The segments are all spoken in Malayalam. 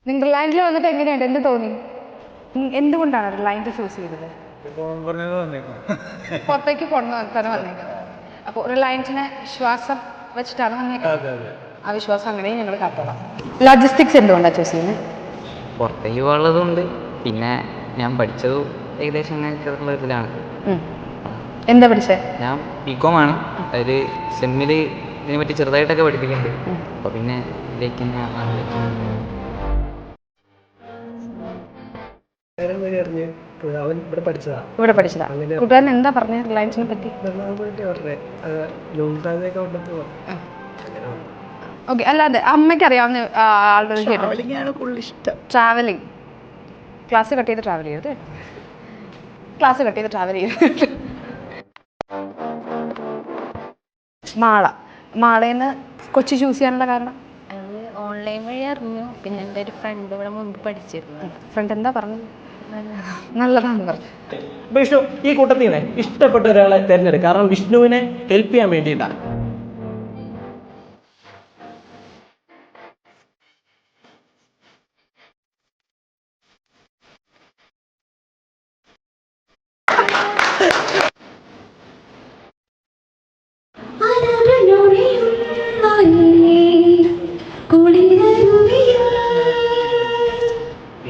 നിങ്ങൾ റിലയൻസിൽ വന്നിട്ട് എങ്ങനെയുണ്ട്? എന്ത് തോന്നി? എന്തുകൊണ്ടാണ് റിലയൻസ് ചൂസ് ചെയ്തത്? പുറത്തേക്ക് പോകണം തന്നെ വന്നേക്കുന്നത്. അപ്പോൾ റിലയൻസിനെ വിശ്വാസം വെച്ചിട്ടാണ് വന്നേക്കുന്നത്. ആ വിശ്വാസം അങ്ങനെ ഞങ്ങൾ കാത്തോളാം. ലോജിസ്റ്റിക്സ് എന്തുകൊണ്ടാണ് ചൂസ് ചെയ്യുന്നത്? പുറത്തേക്ക് പോകാനുള്ളതുകൊണ്ട് പിന്നെ ഞാൻ പഠിച്ചത് ഏകദേശം അങ്ങനെയുള്ള ഇതിലാണ്. എന്താ പഠിച്ചത്? ഞാൻ ബികോം ആണ്. അതായത് സെമ്മിൽ ഇതിനെ പറ്റി ചെറുതായിട്ടൊക്കെ പഠിപ്പിക്കുന്നുണ്ട്. അപ്പോൾ പിന്നെ ഇതിലേക്ക് തന്നെ അവൻ ഇവിടെ പഠിച്ചതാ. കൂട്ടുകാരൻ എന്താ പറഞ്ഞത് റിലയൻസിനെ പറ്റി? ഓക്കെ, അല്ലാതെ അമ്മയ്ക്ക് അറിയാവുന്ന ആളുകൾ ട്രാവലിംഗ് ക്ലാസ് കട്ട് ചെയ്ത് ട്രാവൽ ചെയ്ത് മാളേന്ന് കൊച്ചി ചൂസ് ചെയ്യാനുള്ള കാരണം? അത് ഓൺലൈൻ വഴി അറിഞ്ഞു. പിന്നെ എൻ്റെ ഒരു ഫ്രണ്ട് ഇവിടെ മുമ്പ് പഠിച്ചിരുന്നു. ഫ്രണ്ട് എന്താ പറഞ്ഞത്? നല്ലതാണെന്ന് പറഞ്ഞു. വിഷ്ണു ഈ കൂട്ടത്തിൽ നിന്ന് ഇഷ്ടപ്പെട്ട ഒരാളെ തിരഞ്ഞെടുക്കുക. കാരണം വിഷ്ണുവിനെ ഹെൽപ്പ് ചെയ്യാൻ വേണ്ടിയിട്ടാണ്.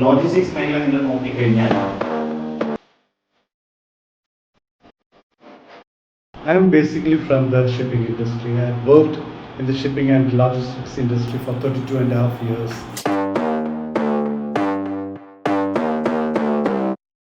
ലോജിസ്റ്റിക്സ് മേഖല നിങ്ങൾ നോക്കിക്കഴിഞ്ഞാൽ I am basically from the shipping industry. I worked in the shipping and logistics industry for 32.5 years.